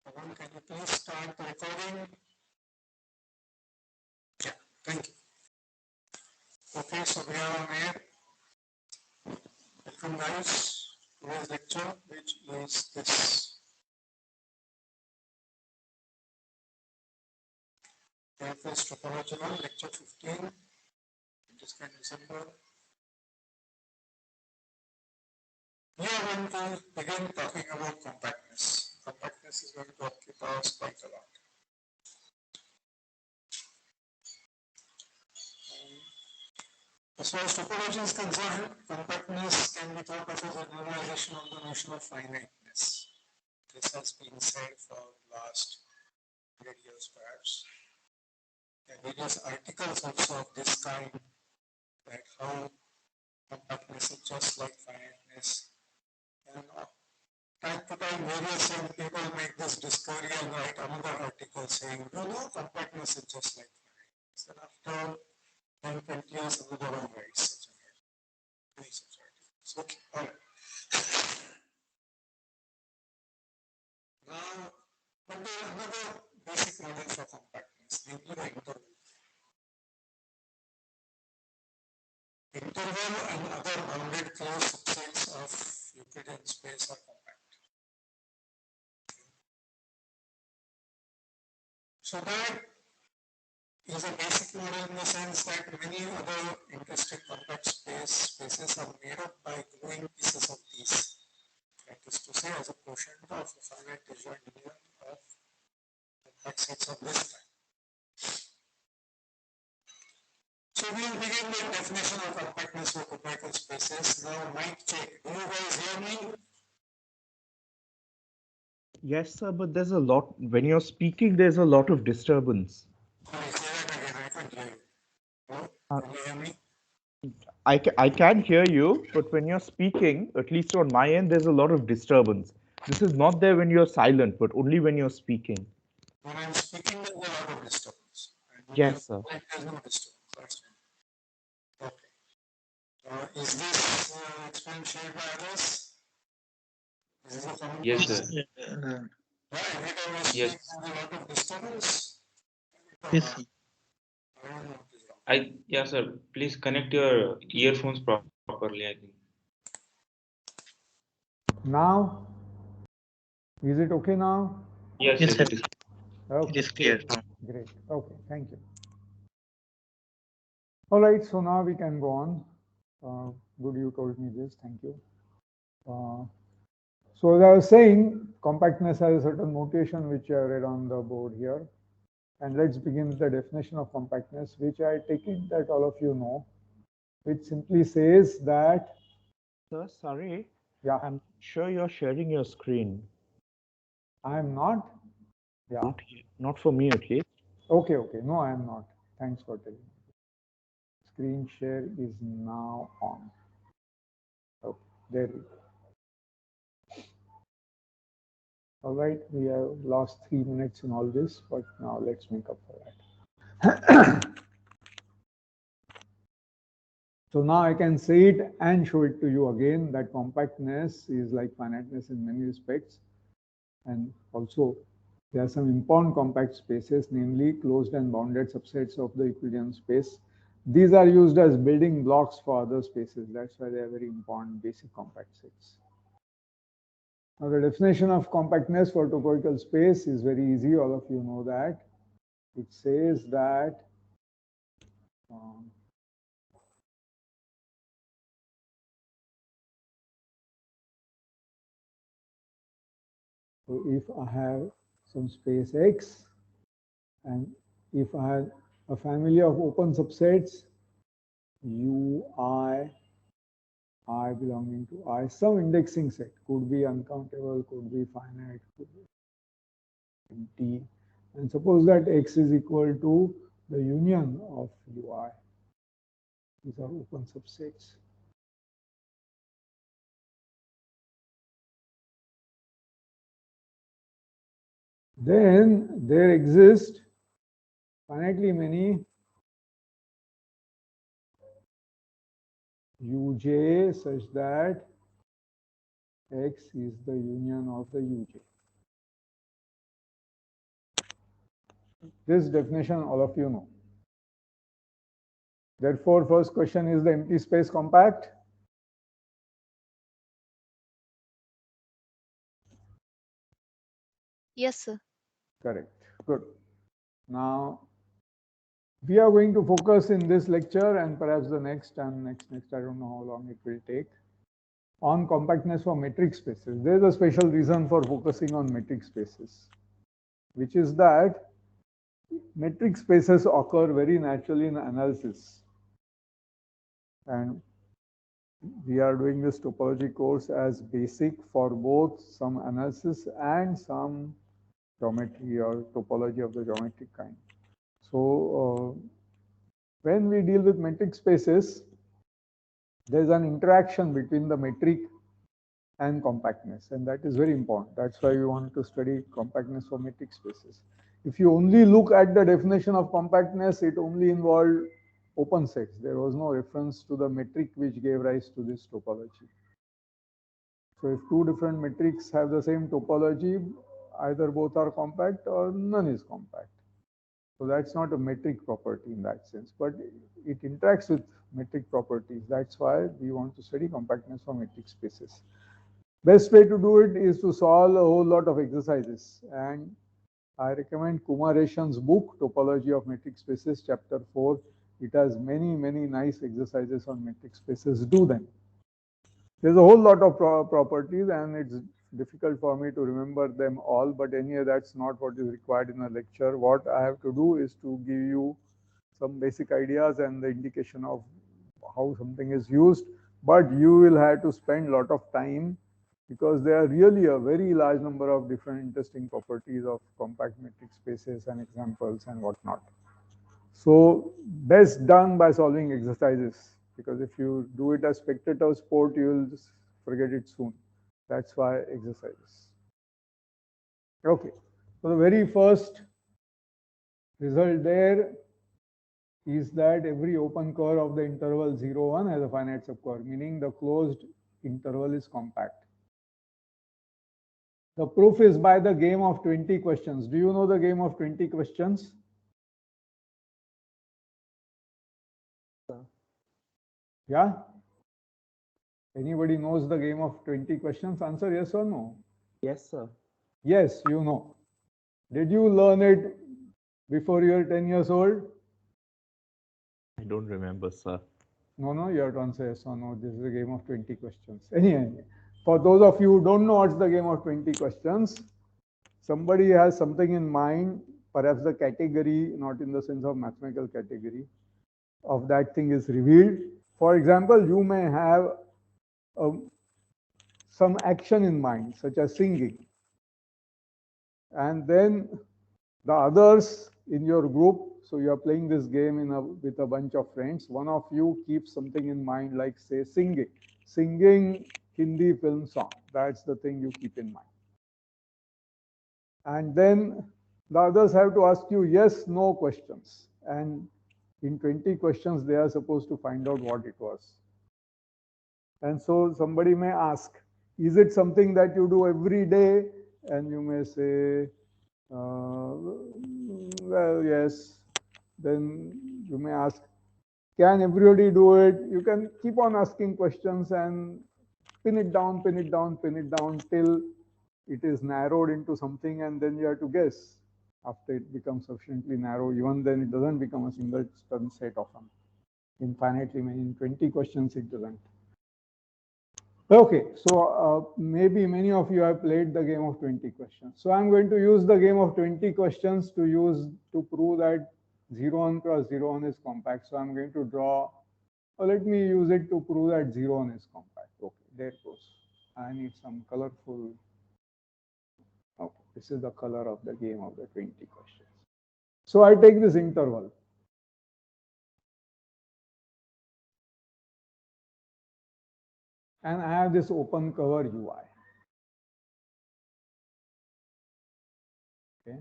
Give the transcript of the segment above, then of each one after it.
Pawan, can you please start the recording? Yeah, thank you. Okay, so we are on air. Welcome guys. Today's lecture, which is this AFS Topological lecture 15. It is kind of December. We are going to begin talking about compactness. Compactness is going to occupy us quite a lot. As far as topology is concerned, compactness can be thought of as a generalization of the notion of finiteness. This has been said for the last 100 years perhaps. There are various articles also of this kind, that how compactness is just like finiteness. And time to time, various young people make this discovery and write another article saying, no, compactness is just like finiteness. And after 10, 20 years, another one writes such articles. Okay, all right. Now, but there is another basic model for compactness, namely the interval. Interval and other bounded closed subsets of Euclidean space are compact. So that is a basic model in the sense that many other interesting compact spaces are made up by gluing pieces of these. That is to say, as a quotient of a finite disjoint union of compact sets of this type. So we will begin with definition of compactness for topological spaces. Now, mic check. Do you guys hear me? Yes, sir, but there's a lot, when you're speaking, there's a lot of disturbance. Sorry, say that again. I can't hear you. Hello? Uh, Can you hear me? I can hear you, but when you're speaking, at least on my end, there's a lot of disturbance. This is not there when you're silent, but only when you're speaking. When I'm speaking, there's a lot of disturbance. And when you're Yes, sir. silent, there's no disturbance. That's fine. Okay. Is this explained shared by others? Is this a common Yes, concept? sir. Yeah, every time I speak, Yes. there's a lot of disturbance. Yes. I don't know what is wrong. Yeah, sir. Please connect your earphones properly, I think. Now, is it okay now? Yes, Yes, yes, sir. it is. Okay. It is clear now. Great. Okay, thank you. All right, so now we can go on. Good, you told me this. Thank you. So as I was saying, compactness has a certain notation which I read on the board here. And let's begin with the definition of compactness, which I take it that all of you know, which simply says that. Sir, sorry. Yeah. I'm sure you're sharing your screen. I am not. Yeah. Not for me, at least. Okay, okay. No, I am not. Thanks for telling me. Screen share is now on. Okay, there we go. All right, we have lost 3 minutes in all this, but now let's make up for that. So now I can say it and show it to you again that compactness is like finiteness in many respects. And also there are some important compact spaces, namely closed and bounded subsets of the Euclidean space. These are used as building blocks for other spaces. That's why they are very important basic compact sets. Now the definition of compactness for topological space is very easy. All of you know that. It says that so if I have some space X, and if I have a family of open subsets Ui, I belonging to I, some indexing set, could be uncountable, could be finite, could be empty, and suppose that X is equal to the union of Ui. These are open subsets. Then there exist finitely many uj such that X is the union of the uj. This definition all of you know. Therefore, first question is the empty space compact? Yes, sir. Correct. Good. Now, we are going to focus in this lecture and perhaps the next and next, I don't know how long it will take, on compactness for metric spaces. There is a special reason for focusing on metric spaces, which is that metric spaces occur very naturally in analysis. And we are doing this topology course as basic for both some analysis and some geometry or topology of the geometric kind. So when we deal with metric spaces, there's an interaction between the metric and compactness, and that is very important. That's why we want to study compactness for metric spaces. If you only look at the definition of compactness, it only involved open sets. There was no reference to the metric which gave rise to this topology. So if two different metrics have the same topology, either both are compact or none is compact. So that's not a metric property in that sense, but it interacts with metric properties. That's why we want to study compactness for metric spaces. Best way to do it is to solve a whole lot of exercises. And I recommend Kumareshan's book, Topology of Metric Spaces, chapter 4. It has many, many nice exercises on metric spaces. Do them. There's a whole lot of properties, and it's difficult for me to remember them all, but anyway, that's not what is required in a lecture. What I have to do is to give you some basic ideas and the indication of how something is used, but you will have to spend a lot of time because there are really a very large number of different interesting properties of compact metric spaces and examples and whatnot. So best done by solving exercises, because if you do it as spectator sport, you will just forget it soon. That's why exercises. Okay, so the very first result there is that every open curve of the interval 0, 1 has a finite subcurve, meaning the closed interval is compact. The proof is by the game of 20 questions. Do you know the game of 20 questions? Yeah? Anybody knows the game of 20 questions? Answer yes or no? Yes, sir. Yes, you know. Did you learn it before you were 10 years old? I don't remember, sir. No, you have to answer yes or no. This is a game of 20 questions. Anyway, for those of you who don't know what's the game of 20 questions, somebody has something in mind, perhaps the category, not in the sense of mathematical category, of that thing is revealed. For example, you may have some action in mind, such as singing. And then the others in your group, so you are playing this game with a bunch of friends. One of you keeps something in mind, like say singing Hindi film song. That's the thing you keep in mind. And then the others have to ask you yes, no questions. And in 20 questions, they are supposed to find out what it was. And so somebody may ask, is it something that you do every day? And you may say, well, yes. Then you may ask, can everybody do it? You can keep on asking questions and pin it down till it is narrowed into something, and then you have to guess. After it becomes sufficiently narrow, even then it doesn't become a single term set of them. Infinitely many, in 20 questions it doesn't. Okay, so maybe many of you have played the game of 20 questions. So I'm going to use the game of 20 questions to prove that 0, 1 cross 0, 1 is compact. So I'm going to draw, let me use it to prove that 0, 1 is compact. Okay, there it goes. I need some colorful. Okay, this is the color of the game of the 20 questions. So I take this interval. And I have this open cover UI. Okay.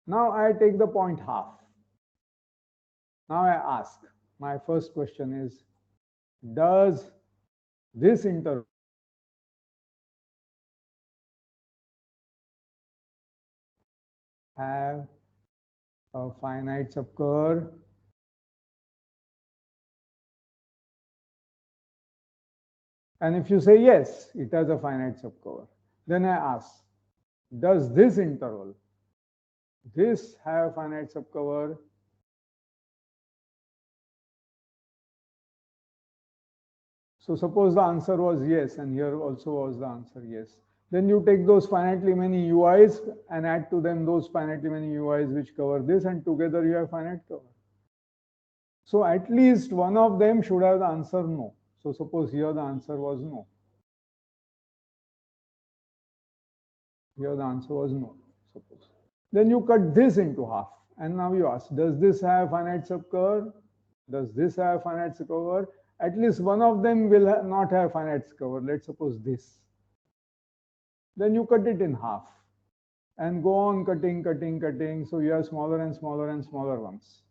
Now I take the point half. Now I ask, my first question is, does this interval have a finite subcover. And if you say yes, it has a finite subcover, then I ask, does this interval, this have finite subcover? So suppose the answer was yes, and here also was the answer yes. Then you take those finitely many UIs and add to them those finitely many UIs which cover this, and together you have finite cover. So at least one of them should have the answer no. So suppose here the answer was no. Here the answer was no, suppose. Then you cut this into half. And now you ask, does this have finite subcover? Does this have finite subcover? At least one of them will not have finite subcover. Let's suppose this. Then you cut it in half and go on cutting, cutting, cutting. So you have smaller and smaller and smaller ones.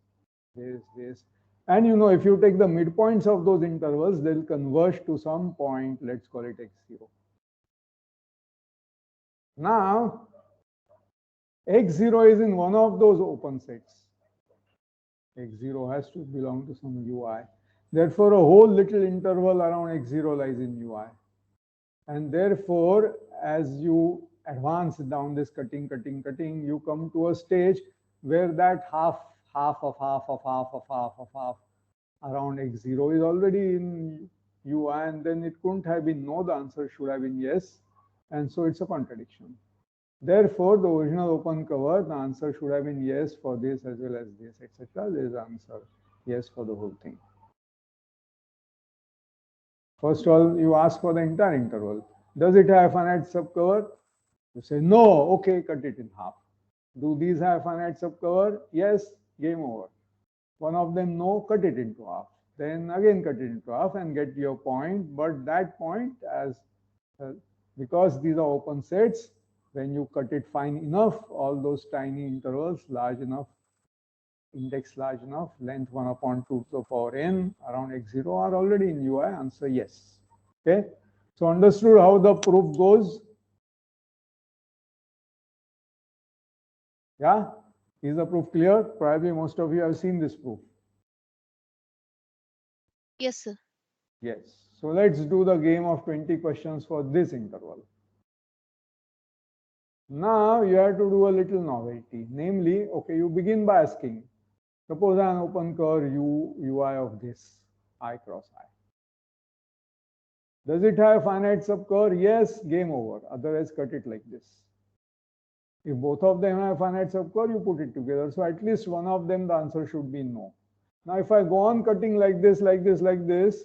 This. And you know, if you take the midpoints of those intervals, they'll converge to some point, let's call it x0. Now, x0 is in one of those open sets. x0 has to belong to some ui. Therefore, a whole little interval around x0 lies in ui. And therefore, as you advance down this cutting, cutting, cutting, you come to a stage where that half around x0 is already in ui, and then it couldn't have been no, the answer should have been yes. And so it's a contradiction. Therefore, the original open cover, the answer should have been yes for this as well as this, etc. There is the answer yes for the whole thing. First of all, you ask for the entire interval. Does it have finite subcover? You say no, okay, cut it in half. Do these have finite subcover? Yes, game over. One of them no, cut it into half. Then again cut it into half and get your point. But that point, as because these are open sets, when you cut it fine enough, all those tiny intervals large enough, index large enough, length 1 upon 2 to the power n around x0 are already in ui, answer yes. Okay, so understood how the proof goes? Yeah, is the proof clear? Probably most of you have seen this proof. Yes, sir. Yes, so let's do the game of 20 questions for this interval. Now you have to do a little novelty, namely, okay, you begin by asking, suppose I am open curve ui of this I cross I. Does it have finite subcurve? Yes, game over. Otherwise, cut it like this. If both of them have finite subcurve, you put it together. So at least one of them, the answer should be no. Now, if I go on cutting like this, like this, like this,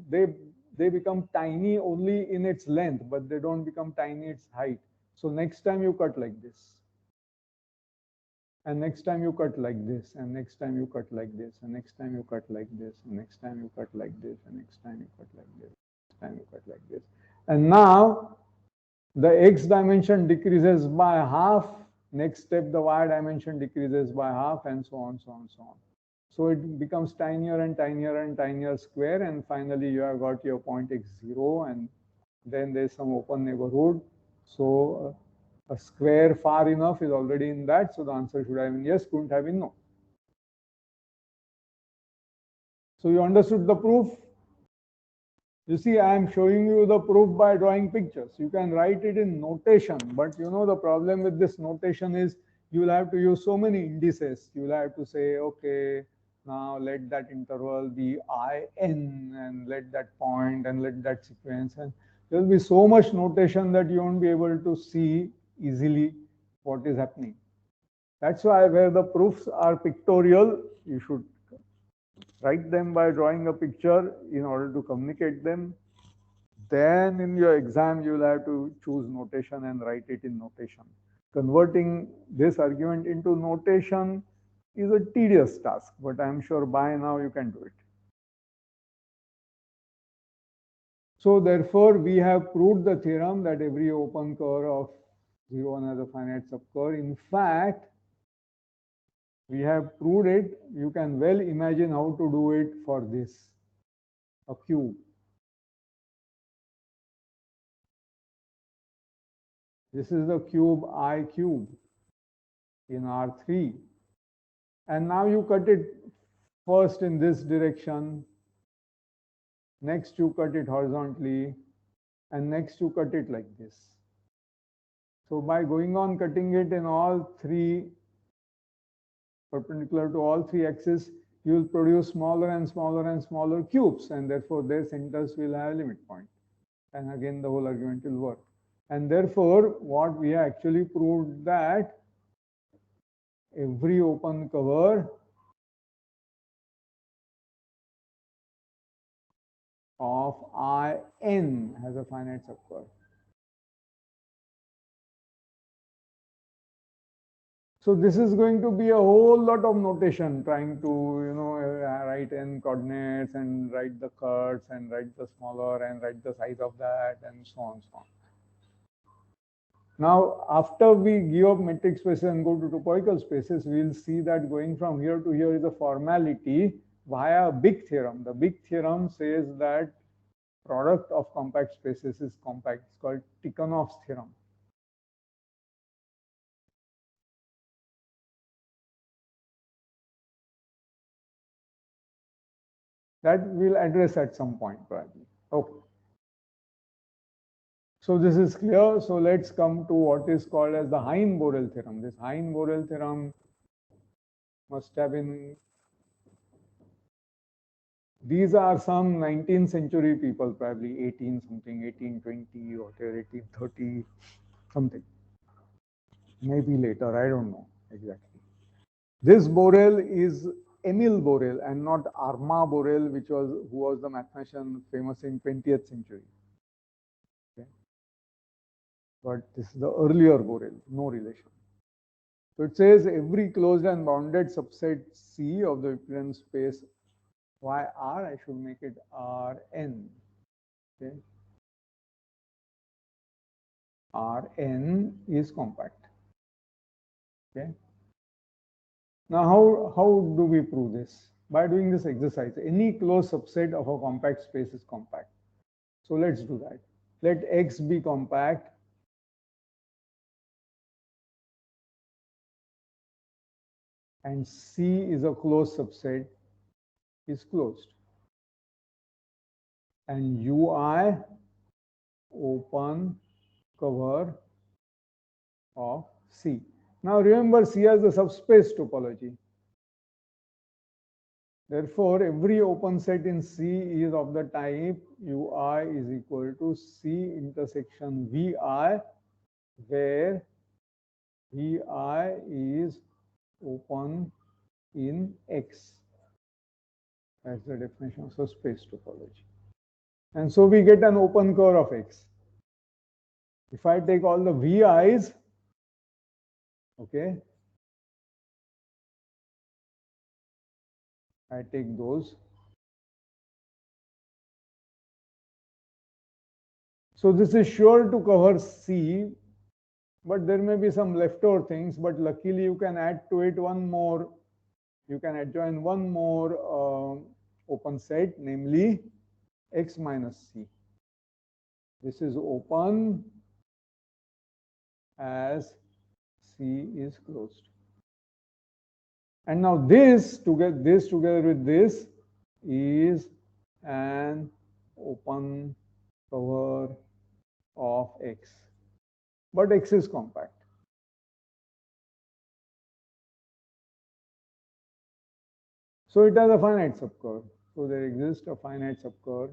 they become tiny only in its length, but they don't become tiny its height. So next time you cut like this. And next time you cut like this, and next time you cut like this, and next time you cut like this, and next time you cut like this, and next time you cut like this, next time you cut like this. And now the x dimension decreases by half. Next step, the y dimension decreases by half, and so on, so on, so on. So it becomes tinier and tinier and tinier square, and finally you have got your point x0, and then there's some open neighborhood. So a square far enough is already in that, so the answer should have been yes, couldn't have been no. So you understood the proof? You see, I am showing you the proof by drawing pictures. You can write it in notation, but you know the problem with this notation is you will have to use so many indices. You will have to say, okay, now let that interval be in, and let that point, and let that sequence, and there will be so much notation that you won't be able to see easily what is happening. That's why where the proofs are pictorial, you should write them by drawing a picture in order to communicate them. Then in your exam, you will have to choose notation and write it in notation. Converting this argument into notation is a tedious task, but I'm sure by now you can do it. So therefore, we have proved the theorem that every open curve of 0 has a finite subcurve. In fact, we have proved it. You can well imagine how to do it for this, a cube. This is the cube I cube in R3. And now you cut it first in this direction, next you cut it horizontally, and next you cut it like this. So by going on cutting it in all three, perpendicular to all three axes, you will produce smaller and smaller and smaller cubes, and therefore their centers will have a limit point. And again, the whole argument will work. And therefore, what we actually proved that every open cover of IN has a finite subcurve. So this is going to be a whole lot of notation, trying to, write n coordinates and write the cuts and write the smaller and write the size of that and so on, so on. Now, after we give up metric spaces and go to topological spaces, we will see that going from here to here is a formality via a big theorem. The big theorem says that product of compact spaces is compact. It's called Tikhonov's theorem. That we'll address at some point probably. Okay. So this is clear. So let's come to what is called as the Hein-Borel theorem. This Hein-Borel theorem must have been, these are some 19th century people, probably 18 something, 1820 or 1830 something. Maybe later, I don't know exactly. This Borel is Emil Borel and not Armand Borel, who was the mathematician famous in 20th century. Okay. But this is the earlier Borel, no relation. So it says every closed and bounded subset C of the Euclidean space YR, I should make it Rn. Okay. Rn is compact. Okay. Now, how do we prove this? By doing this exercise. Any closed subset of a compact space is compact. So let's do that. Let X be compact. And C is a closed subset, is closed. And UI open cover of C. Now remember, C has the subspace topology. Therefore, every open set in C is of the type UI is equal to C intersection VI, where VI is open in X. That's the definition of subspace topology. And so we get an open cover of X. If I take all the VI's, okay, I take those. So this is sure to cover C, but there may be some leftover things, but luckily you can add to it one more, you can adjoin one more open set, namely X minus C. This is open as C is closed. And now this together with this is an open cover of X, but X is compact. So it has a finite subcurve. So there exists a finite subcurve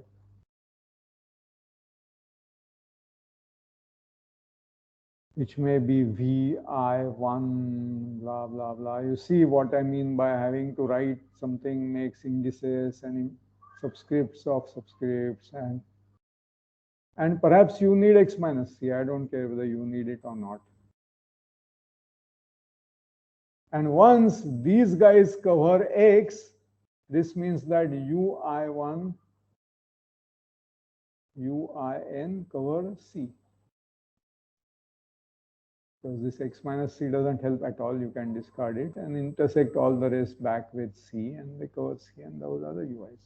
which may be VI1, blah, blah, blah. You see what I mean by having to write something makes indices and subscripts of subscripts, and perhaps you need X minus C. I don't care whether you need it or not. And once these guys cover X, this means that UI1, UIN cover C. Because this X minus C doesn't help at all, you can discard it and intersect all the rest back with C, and they cover C, and those are the UIs.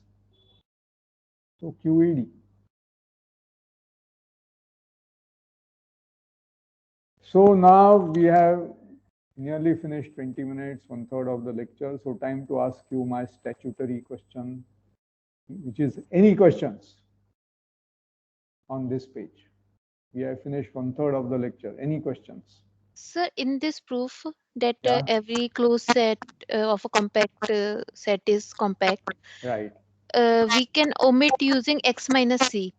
So QED. So now we have Nearly finished 20 minutes, 1/3 of the lecture. So time to ask you my statutory question, which is any questions on this page. We have finished 1/3 of the lecture. Any questions? Sir, in this proof that Yeah. every closed set of a compact set is compact, Right. we can omit using x minus c.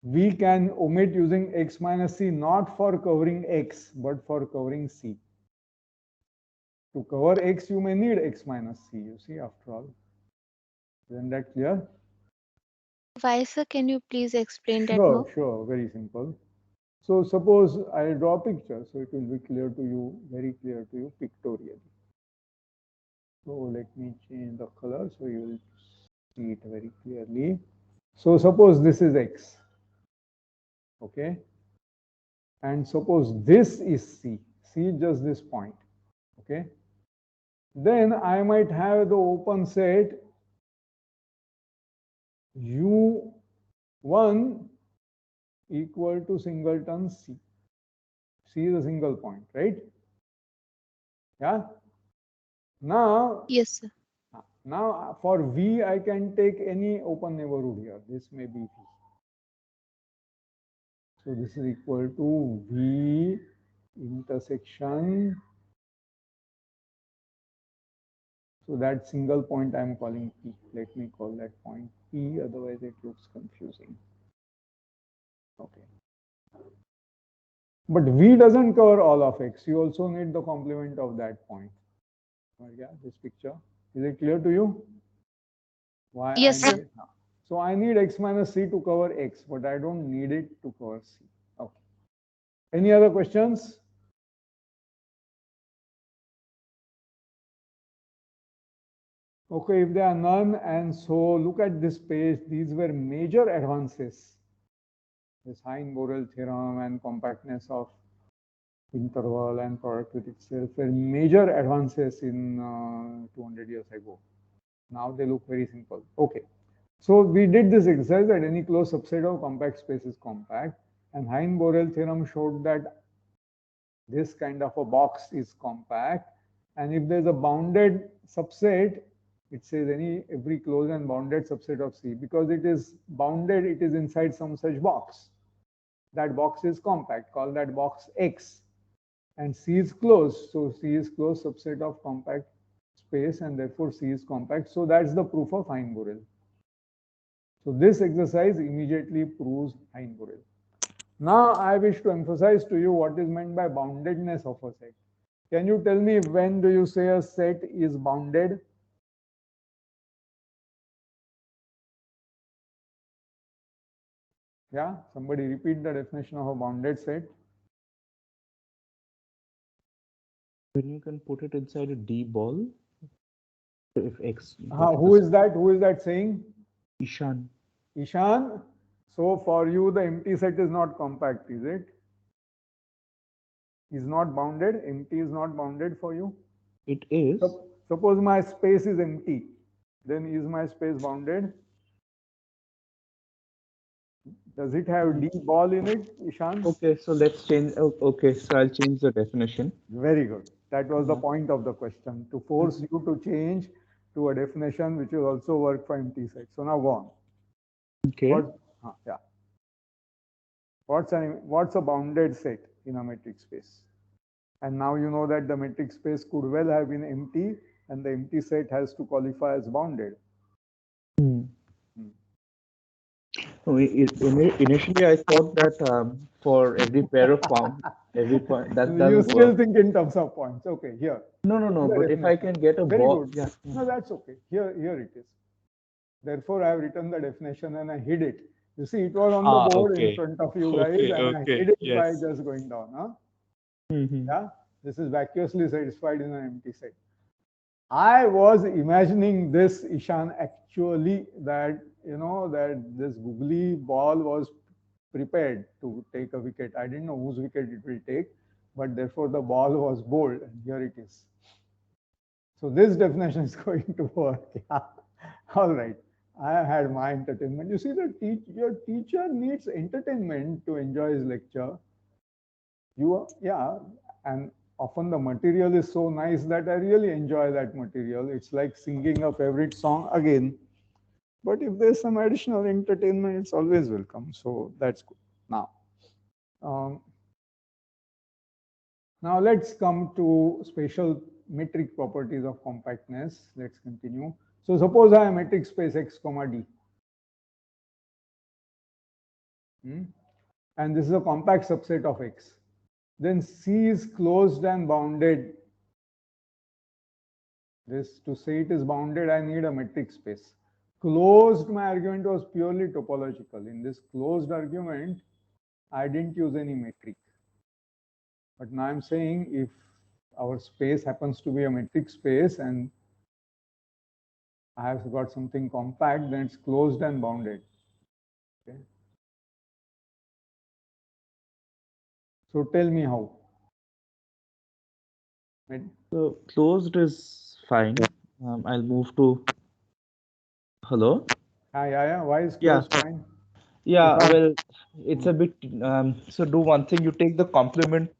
We can omit using x minus c not for covering x, but for covering c. To cover x, you may need x minus c, you see, after all. Isn't that clear? Why, sir? Can you please explain that more? Sure, very simple. So suppose I draw a picture, so it will be clear to you, very clear to you pictorially. So let me change the color so you will see it very clearly. So suppose this is x, okay? And suppose this is C, C is just this point, okay? Then I might have the open set U1 equal to singleton C. C is a single point, right? Yeah. Now, Yes, sir. now for V, I can take any open neighborhood here. This may be V. So this is equal to V intersection. So that single point I'm calling P. Let me call that point P, otherwise it looks confusing. Okay. But V doesn't cover all of X. You also need the complement of that point. Yeah, this picture. Is it clear to you? Why Yes, I sir. need, so I need X minus C to cover X, but I don't need it to cover C. Okay. Any other questions? Okay, if there are none, and so look at this page, these were major advances. This Hein-Borel theorem and compactness of interval and product with itself were major advances in 200 years ago. Now they look very simple. Okay, so we did this exercise that any closed subset of compact space is compact, and Hein-Borel theorem showed that this kind of a box is compact, and if there's a bounded subset, it says every closed and bounded subset of C, because it is bounded, it is inside some such box. That box is compact, call that box X. And C is closed, so C is closed subset of compact space, and therefore C is compact. So that's the proof of Hein-Borel. So this exercise immediately proves Hein-Borel. Now I wish to emphasize to you what is meant by boundedness of a set. Can you tell me when do you say a set is bounded? Yeah, somebody repeat the definition of a bounded set. When you can put it inside a D ball, if X. Who is that? Who is that saying? Ishan. Ishan. So for you, the empty set is not compact, is it? Is not bounded. Empty is not bounded for you. It is. Suppose my space is empty, then is my space bounded? Does it have D ball in it, Ishan? Okay, so let's change. Okay, so I'll change the definition. Very good. That was the point of the question, to force you to change to a definition which will also work for empty set. So now go on. Okay. Yeah. What's a bounded set in a metric space? And now you know that the metric space could well have been empty, and the empty set has to qualify as bounded. Initially, I thought that for every pair of every point that you still work. think in terms of points. Okay, here. No. But if I can get a very ball, good. yeah. No, that's okay. Here it is. Therefore, I have written the definition and I hid it. You see, it was on the board in front of you guys, and I hid it by just going down. Huh? Yeah, this is vacuously satisfied in an empty set. I was imagining this, Ishan, actually, that that this googly ball was prepared to take a wicket. I didn't know whose wicket it will take, but therefore the ball was bowled, and here it is. So this definition is going to work. Yeah. All right. I had my entertainment. You see, your teacher needs entertainment to enjoy his lecture. And often the material is so nice that I really enjoy that material. It's like singing a favorite song again. But if there's some additional entertainment, it's always welcome. So that's good. Um, now let's come to special metric properties of compactness. Let's continue. So suppose I have a metric space X comma D. And this is a compact subset of X. Then C is closed and bounded. This, to say it is bounded, I need a metric space. Closed, my argument was purely topological. In this closed argument, I didn't use any metric. But now I'm saying if our space happens to be a metric space and I have got something compact, then it's closed and bounded. Okay. So tell me how. So closed is fine. I'll move to. Hello. Yeah. Why is Yeah. closed fine? Yeah. Well, it's a bit. So do one thing. You take the complement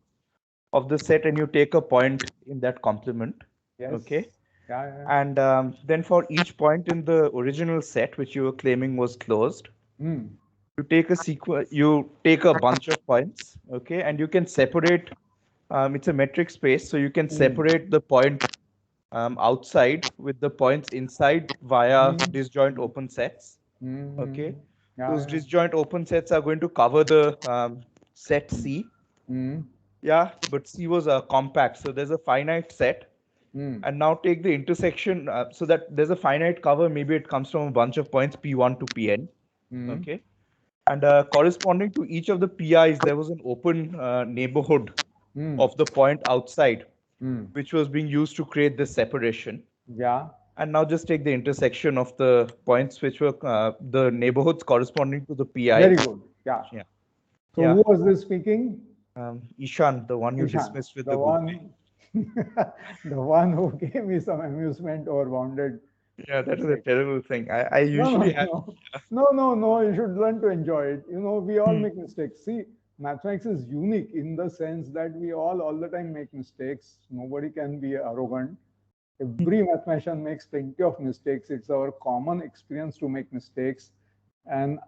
of the set and you take a point in that complement. Yes. Okay. Yeah. And then for each point in the original set, which you were claiming was closed, you take a sequence. You take a bunch of points. Okay, and you can separate. It's a metric space, so you can separate the point outside with the points inside via disjoint open sets. Okay, those disjoint open sets are going to cover the set C. Yeah, but C was a compact, so there's a finite set. And now take the intersection so that there's a finite cover. Maybe it comes from a bunch of points P1 to Pn. Okay, and corresponding to each of the PIs, there was an open neighborhood of the point outside, which was being used to create this separation. Yeah. And now just take the intersection of the points which were the neighborhoods corresponding to the PI. Very good. Yeah. So who was this speaking? Ishan, the one you dismissed with the one, the one who gave me some amusement over bounded. Yeah, that is a terrible thing. I usually have. No. You should learn to enjoy it. You know, we all make mistakes. See, mathematics is unique in the sense that we all the time make mistakes. Nobody can be arrogant. Every mathematician makes plenty of mistakes. It's our common experience to make mistakes. And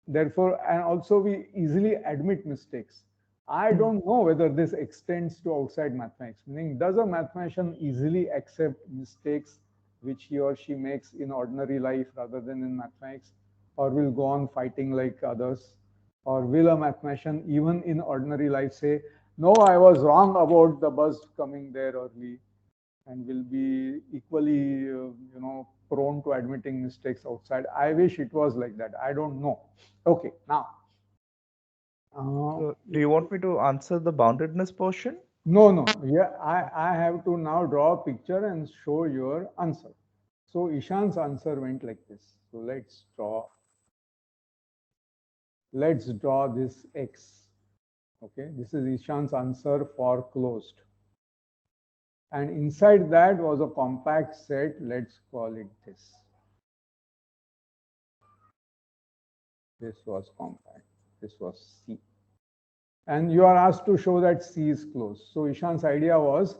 therefore, and also we easily admit mistakes. I don't know whether this extends to outside mathematics. Meaning, does a mathematician easily accept mistakes which he or she makes in ordinary life rather than in mathematics, or will go on fighting like others? Or will a mathematician even in ordinary life say, no, I was wrong about the bus coming there early, and will be equally prone to admitting mistakes outside? I wish it was like that. I don't know. Okay, now. So do you want me to answer the boundedness portion? No. Yeah, I have to now draw a picture and show your answer. So Ishan's answer went like this. So let's draw this X. Okay, this is Ishan's answer for closed. And inside that was a compact set. Let's call it this. This was compact. This was C. And you are asked to show that C is closed. So Ishan's idea was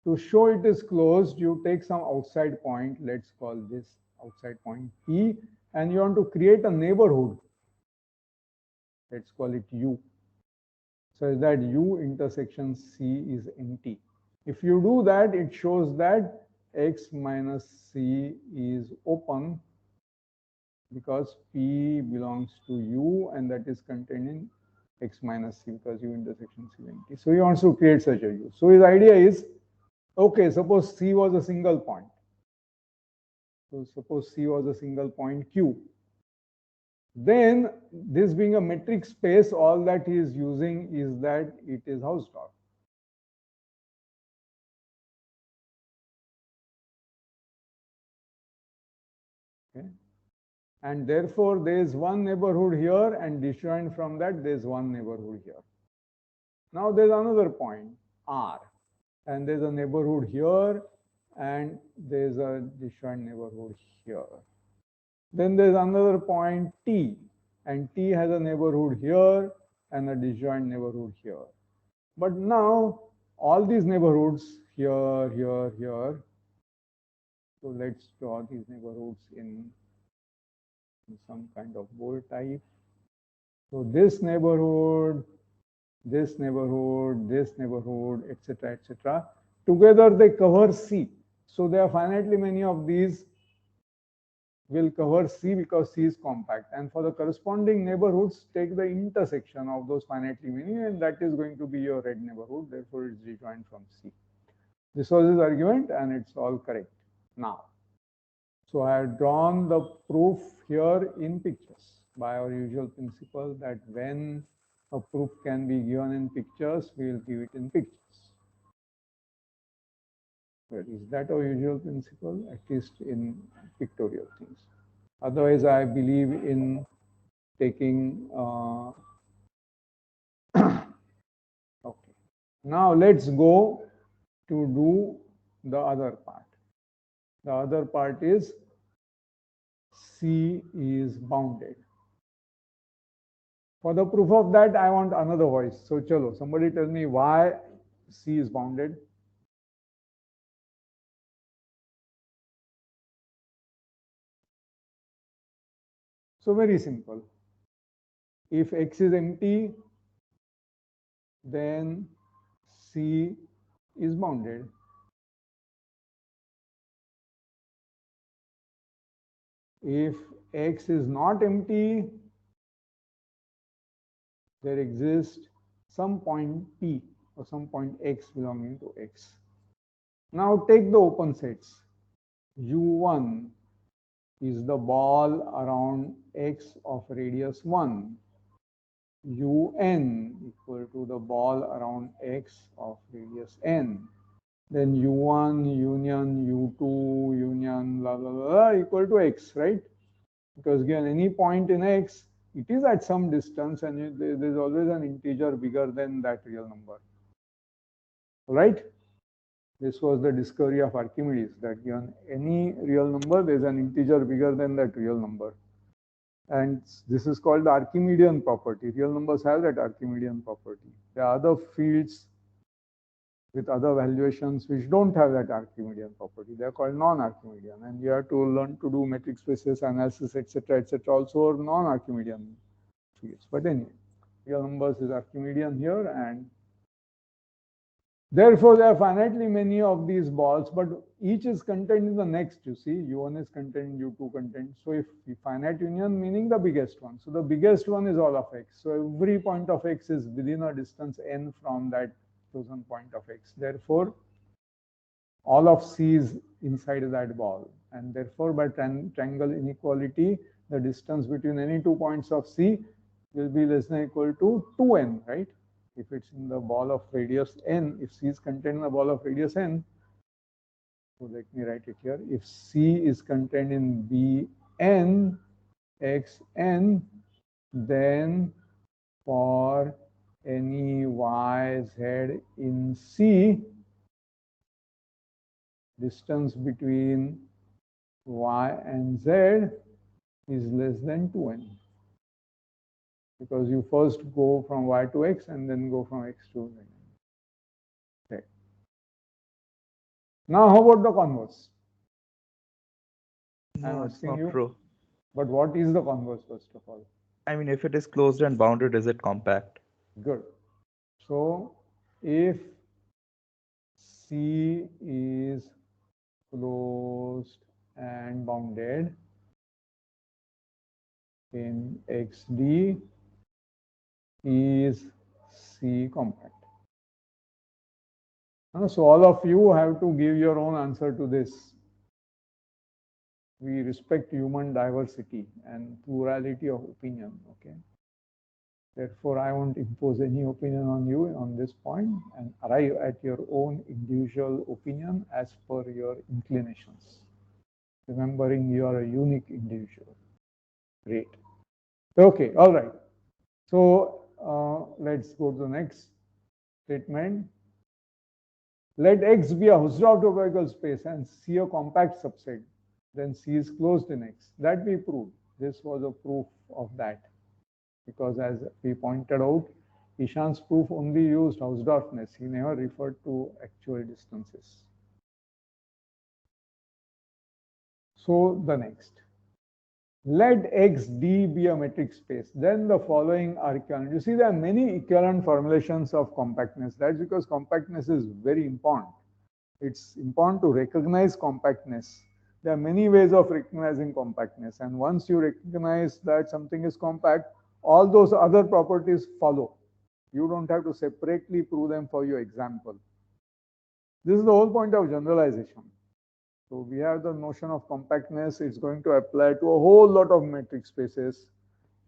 to show it is closed, you take some outside point. Let's call this outside point P. And you want to create a neighborhood. Let's call it U. So that U intersection C is empty. If you do that, it shows that X minus C is open because P belongs to U and that is contained in X minus C because U intersection C is empty. So he wants to create such a U. So his idea is, okay, suppose C was a single point. So suppose C was a single point Q. Then this being a metric space, all that he is using is that it is Hausdorff. Okay. And therefore, there is one neighborhood here, and disjoint from that, there is one neighborhood here. Now there is another point, R, and there is a neighborhood here, and there is a disjoint neighborhood here. Then there is another point, T, and T has a neighborhood here and a disjoint neighborhood here. But now all these neighborhoods here, here, here. So let's draw these neighborhoods in some kind of bold type. So this neighborhood, this neighborhood, this neighborhood, etc., etc. Together they cover C. So there are finitely many of these will cover C because C is compact. And for the corresponding neighborhoods, take the intersection of those finitely many, and that is going to be your red neighborhood. Therefore, it's rejoined from C. This was his argument, and it's all correct now. So I have drawn the proof here in pictures by our usual principle that when a proof can be given in pictures, we will give it in pictures. But is that our usual principle, at least in pictorial things? Otherwise, I believe in taking. Okay. Now let's go to do the other part. The other part is C is bounded. For the proof of that, I want another voice. So, chalo, somebody tell me why C is bounded. So, very simple. If X is empty, then C is bounded. If X is not empty, there exists some point P or some point X belonging to X. Now take the open sets. U1 is the ball around X of radius 1. Un equal to the ball around X of radius n. Then U1 union U2 union blah blah blah equal to X, right? Because again, any point in X, it is at some distance, and there is always an integer bigger than that real number. Right? This was the discovery of Archimedes, that given any real number, there is an integer bigger than that real number. And this is called the Archimedean property. Real numbers have that Archimedean property. There are other fields with other valuations which don't have that Archimedean property. They are called non-Archimedean, and you have to learn to do metric spaces analysis, etc., also non-Archimedean fields. But anyway, real numbers is Archimedean here, and therefore there are finitely many of these balls, but each is contained in the next. You see, U1 is contained, U2 contained. So if finite union meaning the biggest one, so the biggest one is all of X. So every point of X is within a distance n from that chosen point of X. Therefore, all of C is inside that ball, and therefore by triangle inequality, the distance between any 2 points of C will be less than or equal to 2n, right? If it's in the ball of radius n, if C is contained in the ball of radius n, so let me write it here. If C is contained in Bn xn, then for any y, z in C, distance between y and z is less than 2n. Because you first go from y to x and then go from x to z. Okay. Now, how about the converse? No, it's not true. But what is the converse, first of all? I mean, if it is closed and bounded, is it compact? Good. So, if C is closed and bounded in XD, is C compact? So all of you have to give your own answer to this. We respect human diversity and plurality of opinion, okay? Therefore, I won't impose any opinion on you on this point, and arrive at your own individual opinion as per your inclinations. Remembering you are a unique individual. Great. Okay, all right. So let's go to the next statement. Let X be a Hausdorff topological space and C a compact subset. Then C is closed in X. That we proved. This was a proof of that. Because as we pointed out, Ishan's proof only used Hausdorffness. He never referred to actual distances. So the next. Let XD be a metric space. Then the following are equivalent. You see, there are many equivalent formulations of compactness. That's because compactness is very important. It's important to recognize compactness. There are many ways of recognizing compactness. And once you recognize that something is compact, all those other properties follow. You don't have to separately prove them for your example. This is the whole point of generalization. So we have the notion of compactness. It's going to apply to a whole lot of metric spaces.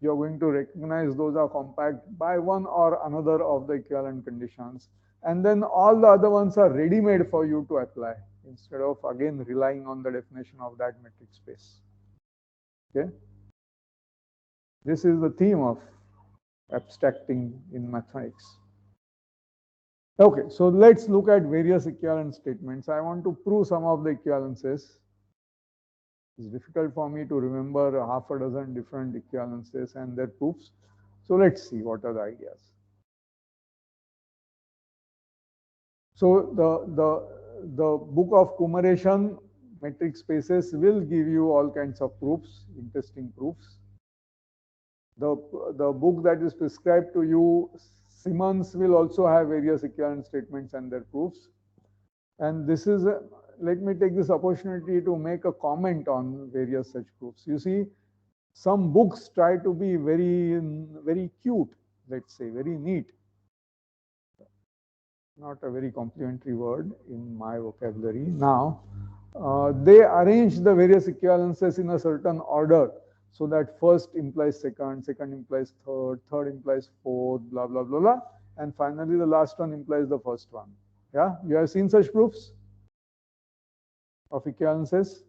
You're going to recognize those are compact by one or another of the equivalent conditions. And then all the other ones are ready-made for you to apply instead of again relying on the definition of that metric space. Okay. This is the theme of abstracting in mathematics. Okay, so let's look at various equivalent statements. I want to prove some of the equivalences. It's difficult for me to remember half a dozen different equivalences and their proofs. So let's see what are the ideas. So the book of Kumaresan, metric spaces, will give you all kinds of proofs, interesting proofs. The book that is prescribed to you, Simmons, will also have various equivalent statements and their proofs. And this is, let me take this opportunity to make a comment on various such proofs. You see, some books try to be very cute, let's say, very neat. Not a very complimentary word in my vocabulary. Now, they arrange the various equivalences in a certain order. So that first implies second, second implies third, third implies fourth, blah, blah, blah, blah. And finally, the last one implies the first one. Yeah, you have seen such proofs of equivalences?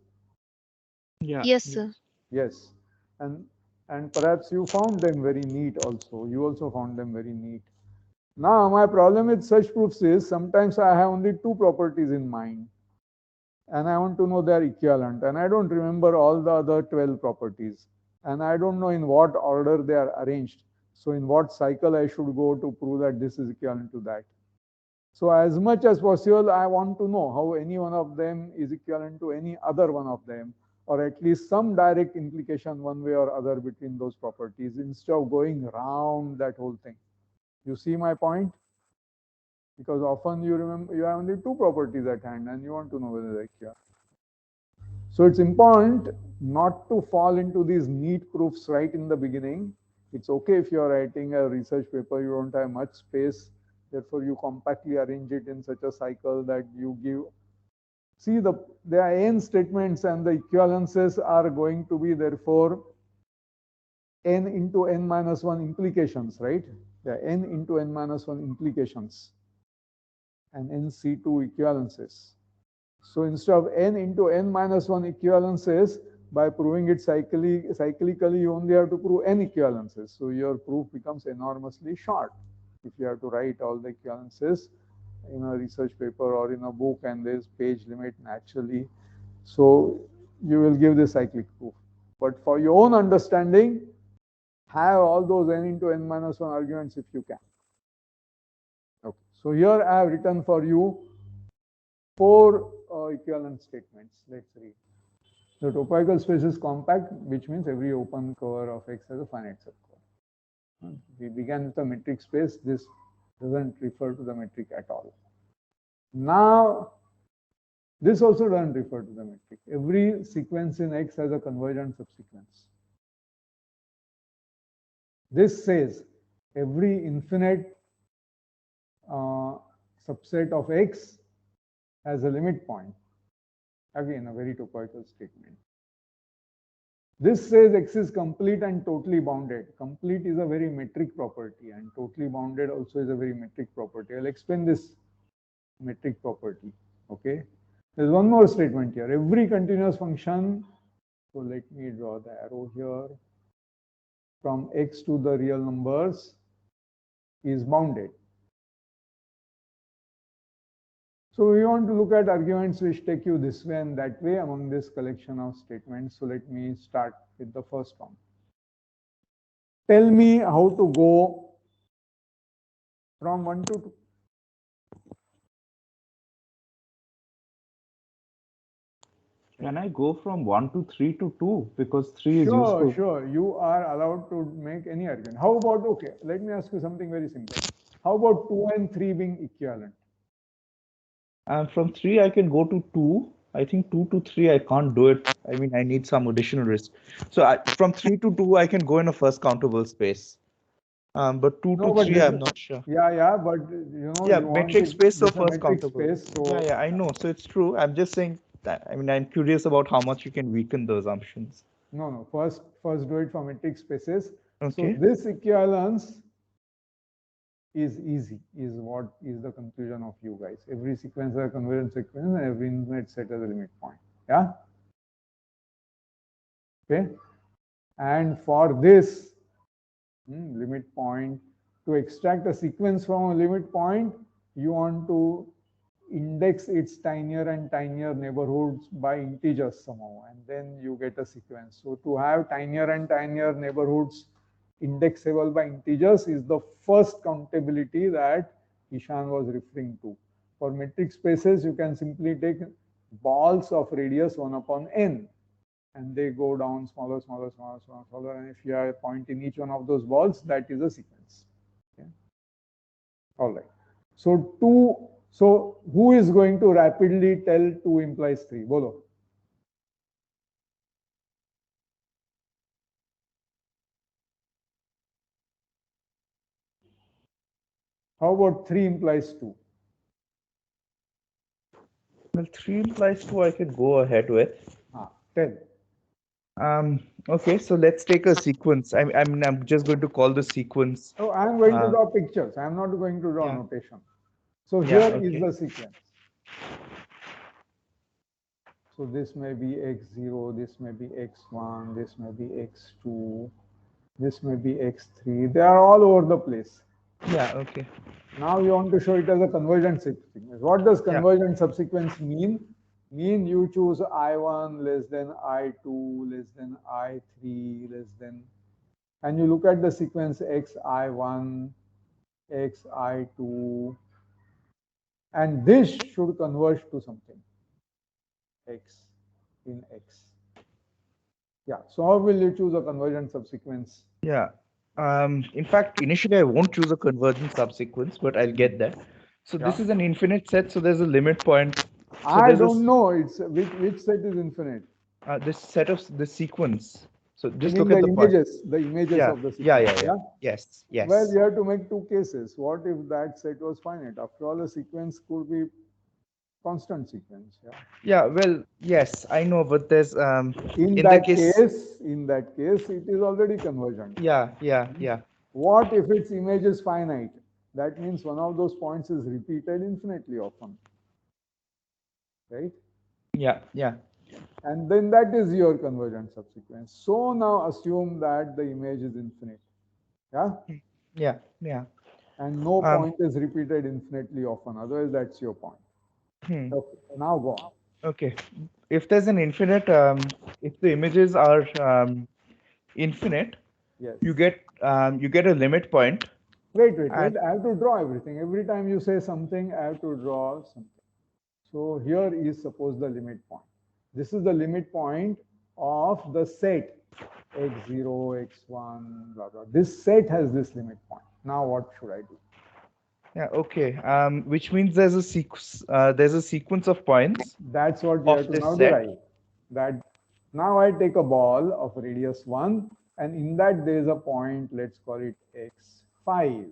Yeah. Yes, sir. Yes. And perhaps you found them very neat also. You also found them very neat. Now, my problem with such proofs is sometimes I have only two properties in mind. And I want to know their equivalent. And I don't remember all the other 12 properties. And I don't know in what order they are arranged. So in what cycle I should go to prove that this is equivalent to that. So as much as possible, I want to know how any one of them is equivalent to any other one of them, or at least some direct implication one way or other between those properties instead of going around that whole thing. You see my point? Because often you remember you have only two properties at hand and you want to know whether they're equivalent. So it's important not to fall into these neat proofs right in the beginning. It's okay if you're writing a research paper, you don't have much space. Therefore, you compactly arrange it in such a cycle that you give. See, there are n statements and the equivalences are going to be therefore n into n minus 1 implications, right? There are n into n minus 1 implications and NC2 equivalences. So instead of n into n minus 1 equivalences, by proving it cyclically, you only have to prove n equivalences. So your proof becomes enormously short if you have to write all the equivalences in a research paper or in a book and there's page limit naturally. So you will give the cyclic proof. But for your own understanding, have all those n into n minus 1 arguments if you can. Okay. So here I have written for you 4 equivalent statements. Let's read. The topological space is compact, which means every open cover of X has a finite subcover. We began with a metric space. This doesn't refer to the metric at all. Now, this also doesn't refer to the metric. Every sequence in X has a convergent subsequence. This says every infinite subset of X has a limit point. Again, a very topological statement. This says X is complete and totally bounded. Complete is a very metric property and totally bounded also is a very metric property. I'll explain this metric property. Okay. There's one more statement here. Every continuous function, so let me draw the arrow here, from X to the real numbers is bounded. So we want to look at arguments which take you this way and that way among this collection of statements. So let me start with the first one. Tell me how to go from 1 to 2. Can I go from 1 to 3 to 2? Because 3 is Sure, useful. sure. You are allowed to make any argument. How about, okay, let me ask you something very simple. How about 2 and 3 being equivalent? From 3, I can go to 2. I think 2 to 3, I can't do it. I mean, I need some additional risk. So from 3 to 2, I can go in a first countable space. But 2 to 3, I'm not sure. Yeah, but you know, Yeah, you want metric it, space, so this is a first metric countable. space. So Yeah, I know. So it's true. I'm just saying that, I mean, I'm curious about how much you can weaken the assumptions. no. First do it for metric spaces. Okay. So this equivalence is easy, is what is the conclusion of you guys. Every sequence has a convergent sequence and every infinite set has a limit point. Yeah. Okay. And for this limit point, to extract a sequence from a limit point, you want to index its tinier and tinier neighborhoods by integers somehow, and then you get a sequence. So to have tinier and tinier neighborhoods indexable by integers is the first countability that Ishan was referring to. For metric spaces, you can simply take balls of radius 1 upon n, and they go down smaller, and if you have a point in each one of those balls, that is a sequence. Okay. All right. So who is going to rapidly tell 2 implies 3? Bolo. How about 3 implies 2? Well, 3 implies 2, I could go ahead with. Tell. Okay, so let's take a sequence. I'm just going to call the sequence. Oh, I'm going to draw pictures. I'm not going to draw notation. So here is the sequence. So this may be x0, this may be x1, this may be x2, this may be x3. They are all over the place. Yeah, okay. Now you want to show it as a convergent subsequence. What does convergent subsequence mean? Mean you choose I1 less than I2 less than I3 less than, and you look at the sequence xi1, xi2, and this should converge to something x in x. Yeah, so how will you choose a convergent subsequence? Yeah. In fact, initially I won't choose a convergent subsequence, but I'll get there. So this is an infinite set, so there's a limit point. So I don't know. It's which set is infinite? This set of the sequence. So just look at the images, of the sequence. Yes. Well, you have to make 2 cases. What if that set was finite? After all, a sequence could be constant sequence. Yeah, well, yes, I know, but there's in that case, it is already convergent. Yeah. What if its image is finite? That means one of those points is repeated infinitely often. Right? Yeah. And then that is your convergent subsequence. So now assume that the image is infinite. Yeah. And no point is repeated infinitely often. Otherwise, that's your point. Okay, now go on. Okay. If there's an infinite, if the images are infinite, you get a limit point. Wait. I have to draw everything. Every time you say something, I have to draw something. So here is suppose the limit point. This is the limit point of the set x0, x1, blah, blah. This set has this limit point. Now what should I do? Yeah, okay. Which means there's a sequence of points. That's what you have to now derive. That now I take a ball of radius 1, and in that there is a point, let's call it x5.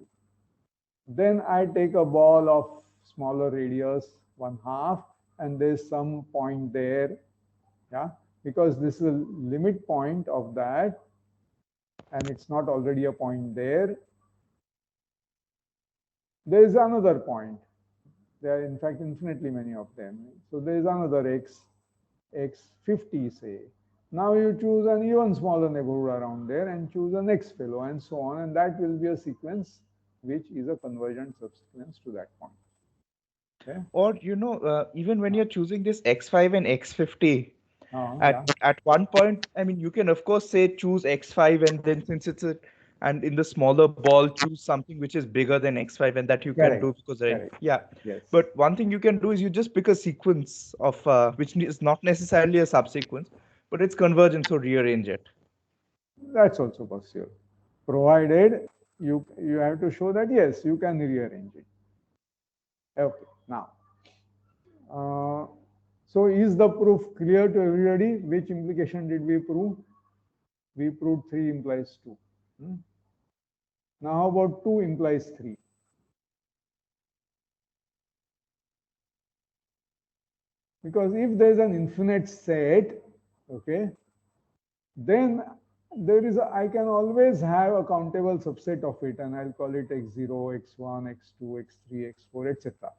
Then I take a ball of smaller radius 1/2, and there's some point there, because this is a limit point of that, and it's not already a point there. There is another point. There are in fact infinitely many of them. So there is another x50 say. Now you choose an even smaller neighborhood around there and choose a next fellow and so on, and that will be a sequence which is a convergent subsequence to that point. Okay. Or even when you're choosing this x5 and x50, at one point, I mean, you can of course say choose x5, and then since it's a and in the smaller ball choose something which is bigger than x5, and that you can Correct. do because Correct. yeah. Yes. But one thing you can do is you just pick a sequence of which is not necessarily a subsequence, but it's convergent, so rearrange it. That's also possible, provided you have to show that yes, you can rearrange it. Okay, now, so is the proof clear to everybody? Which implication did we prove? We proved 3 implies 2. Now how about 2 implies 3? Because if there is an infinite set, okay, then there is I can always have a countable subset of it, and I'll call it x0, x1, x2, x3, x4, etc.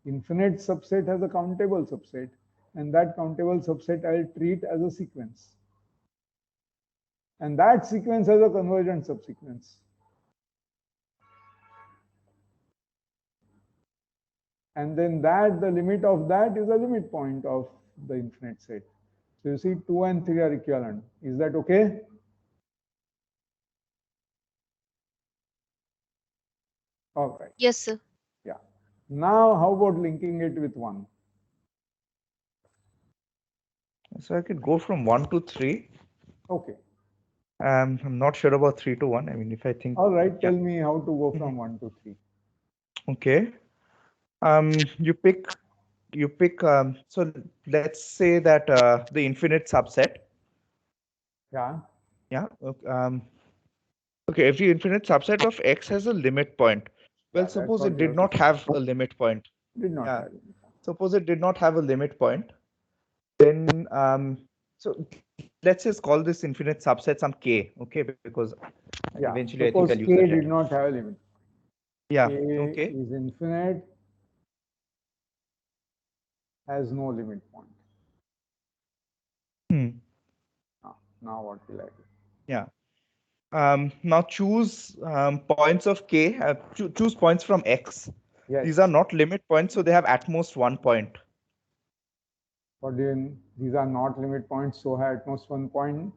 Infinite subset has a countable subset, and that countable subset I'll treat as a sequence. And that sequence has a convergent subsequence. And then the limit of that is the limit point of the infinite set. So you see 2 and 3 are equivalent. Is that okay? All right. Yes, sir. Yeah. Now how about linking it with 1? So I could go from 1 to 3. Okay. I'm not sure about 3 to 1. I mean, if I think. All right. Yeah. Tell me how to go from 1 to 3. Okay. You pick. So let's say that the infinite subset. Yeah. Yeah. Okay. Every infinite subset of X has a limit point. Well, Yeah, suppose it did not have a limit point. Did not Yeah. have limit point. Suppose it did not have a limit point. Then so let's just call this infinite subset some K. Okay, because eventually I think Suppose I'll use K that did later. not have a limit. Yeah. K Okay. is infinite, has no limit point. Now what will I do? Yeah. Now choose points of K. Choose points from X. Yes. These are not limit points, so they have at most 1 point. What do you mean? These are not limit points, so have at most 1 point.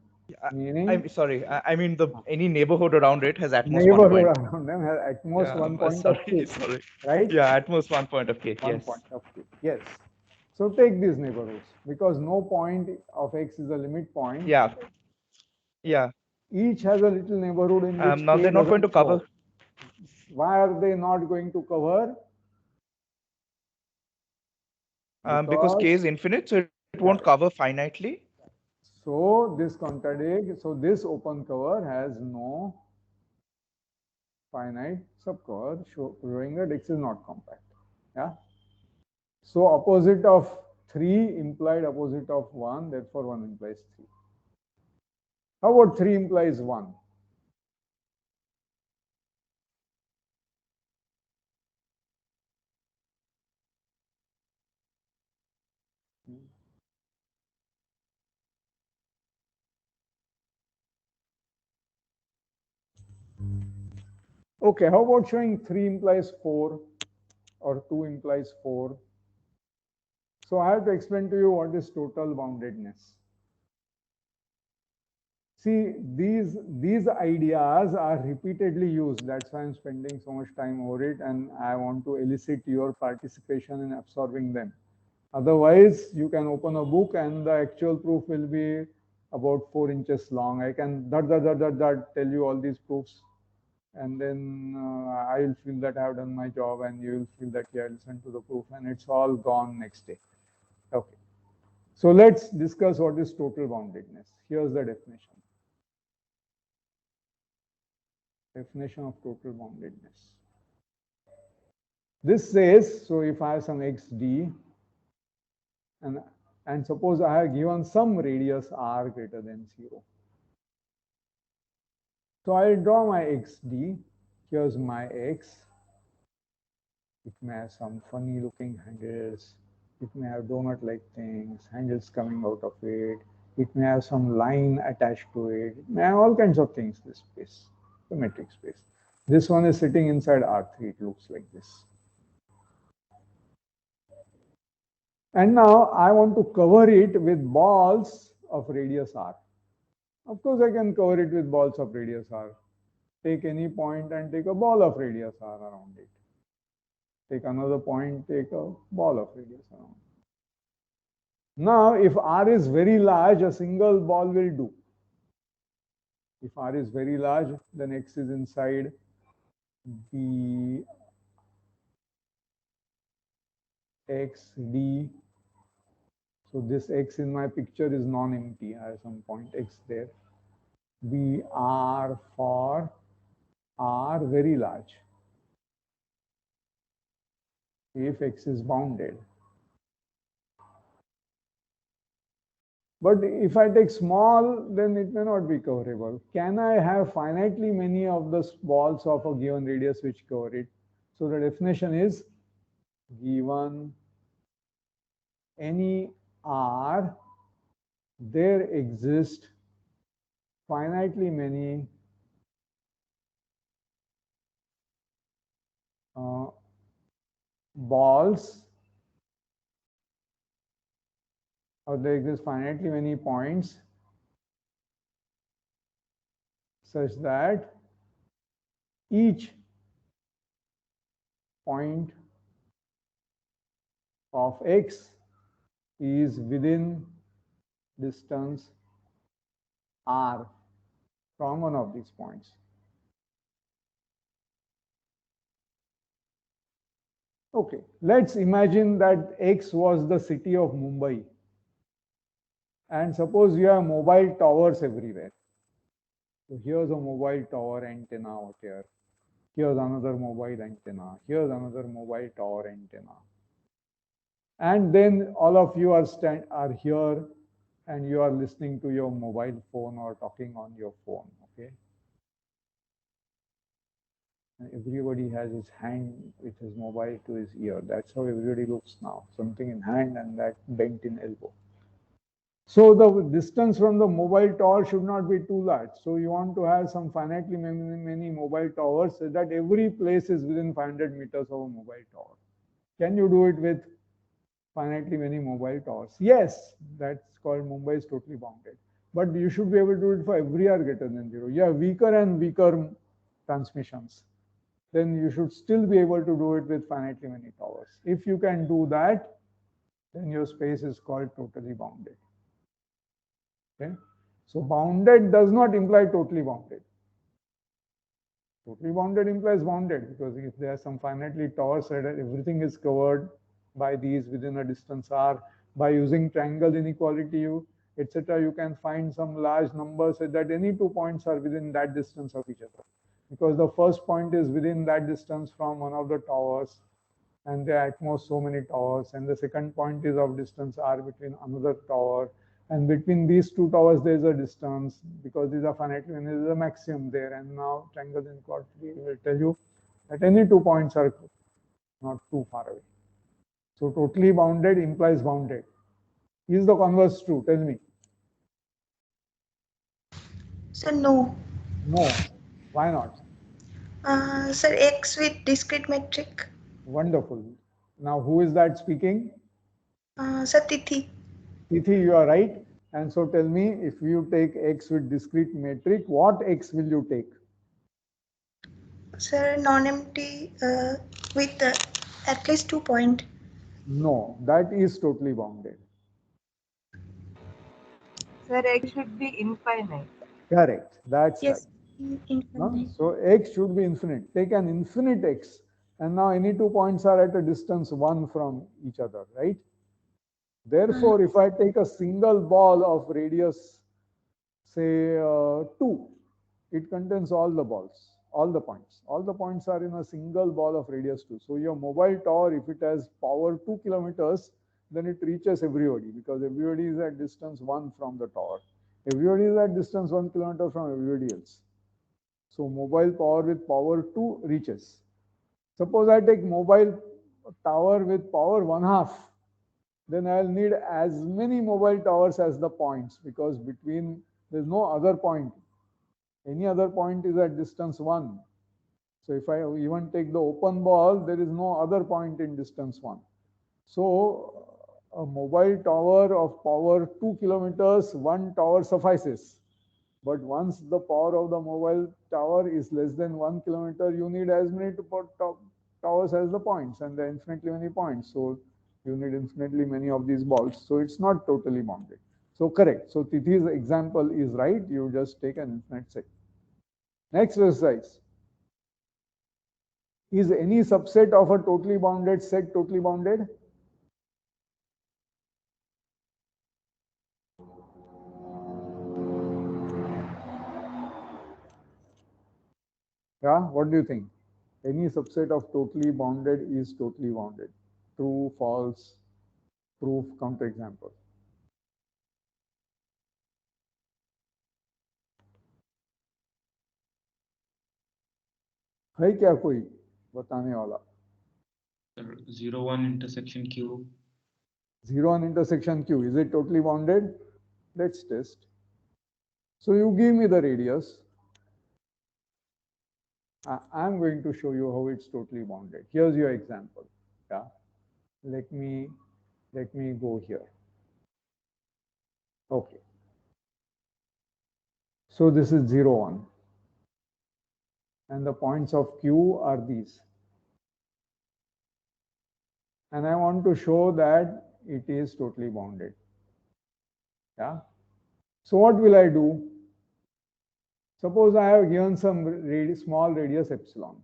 Meaning? I'm sorry. I mean any neighborhood around it has at most 1 neighborhood point. around them has at most 1 point sorry, of K. sorry. Right? Yeah, at most 1 point of K. 1 Yes. point of K. Yes. So take these neighborhoods because no point of X is a limit point. Yeah. Yeah. Each has a little neighborhood in which Now K they're not going to doesn't cover. show. Why are they not going to cover? Because K is infinite, so it won't cover finitely. So this contradicts. So this open cover has no finite subcover, showing that X is not compact. Yeah. So opposite of 3 implied opposite of 1, therefore 1 implies 3. How about 3 implies 1? Okay, how about showing 3 implies 4 or 2 implies 4? So I have to explain to you what is total boundedness. See, these ideas are repeatedly used. That's why I'm spending so much time over it, and I want to elicit your participation in absorbing them. Otherwise, you can open a book and the actual proof will be about 4 inches long. I can tell you all these proofs, and then I will feel that I have done my job, and you will feel that you have listened to the proof, and it's all gone next day. Okay. So let's discuss what is total boundedness. Here's the definition. Definition of total boundedness. This says, so if I have some xd, and suppose I have given some radius r greater than 0. So I'll draw my xd. Here's my x. It may have some funny looking handles. It may have donut-like things, handles coming out of it. It may have some line attached to it. It may have all kinds of things, this space, the metric space. This one is sitting inside R3. It looks like this. And now I want to cover it with balls of radius r. Of course, I can cover it with balls of radius r. take any point and take a ball of radius r around it. Take another point, take a ball of radius around it. Now, if r is very large, a single ball will do. If r is very large, then x is inside the x d. So this x in my picture is non-empty. I have some point x there. B r for r very large. If x is bounded. But if I take small, then it may not be coverable. Can I have finitely many of the balls of a given radius which cover it? So the definition is given any r, there exist finitely many balls, or there exist finitely many points such that each point of x is within distance r from one of these points. Okay, let's imagine that x was the city of Mumbai. And suppose you have mobile towers everywhere. So here's a mobile tower antenna out here. Here's another mobile antenna. Here's another mobile tower antenna. And then all of you are here and you are listening to your mobile phone or talking on your phone, okay? And everybody has his hand with his mobile to his ear. That's how everybody looks now. Something in hand and that bent in elbow. So the distance from the mobile tower should not be too large. So you want to have some finitely many mobile towers so that every place is within 500 meters of a mobile tower. Can you do it with finitely many mobile towers? Yes, that's called Mumbai is totally bounded. But you should be able to do it for every r greater than 0. You have weaker and weaker transmissions. Then you should still be able to do it with finitely many towers. If you can do that, then your space is called totally bounded. Okay? So bounded does not imply totally bounded. Totally bounded implies bounded, because if there are some finitely towers that everything is covered by these within a distance r, by using triangle inequality, etc., you can find some large numbers so that any 2 points are within that distance of each other. Because the first point is within that distance from one of the towers, and there are at most so many towers, and the second point is of distance r between another tower, and between these 2 towers there is a distance, because these are finitely, and there is a maximum there. And now triangle inequality will tell you that any 2 points are not too far away. So totally bounded implies bounded. Is the converse true? Tell me. Sir, no. No. Why not? Sir, x with discrete metric. Wonderful. Now who is that speaking? Sir, Tithi. Tithi, you are right. And so tell me, if you take x with discrete metric, what x will you take? Sir, non-empty with at least 2 points. No, that is totally bounded. Sir, x should be infinite. Correct. That's yes, right. infinite. So x should be infinite. Take an infinite x, and now any 2 points are at a distance 1 from each other, right? Therefore, if I take a single ball of radius, say 2, it contains all the balls, all the points. All the points are in a single ball of radius 2. So your mobile tower, if it has power 2 kilometers, then it reaches everybody, because everybody is at distance 1 from the tower. Everybody is at distance 1 kilometer from everybody else. So mobile power with power 2 reaches. Suppose I take mobile tower with power 1/2, then I'll need as many mobile towers as the points, because between there's no other point. Any other point is at distance 1. So if I even take the open ball, there is no other point in distance 1. So a mobile tower of power 2 kilometers, 1 tower suffices. But once the power of the mobile tower is less than 1 kilometer, you need as many towers as the points, and there are infinitely many points. So you need infinitely many of these balls. So it's not totally bounded. So correct. So Tithi's example is right. You just take an infinite set. Next exercise. Is any subset of a totally bounded set totally bounded? Yeah, what do you think? Any subset of totally bounded is totally bounded. True, false, proof, counterexample. है क्या कोई बताने वाला? 0, 1 intersection Q. 0 1 intersection Q, is it totally bounded? Let's test. So you give me the radius. I'm going to show you how it's totally bounded. Here's your example. Yeah. Let me go here. Okay. So this is 0 1. And the points of Q are these. And I want to show that it is totally bounded. Yeah. So what will I do? Suppose I have given some small radius epsilon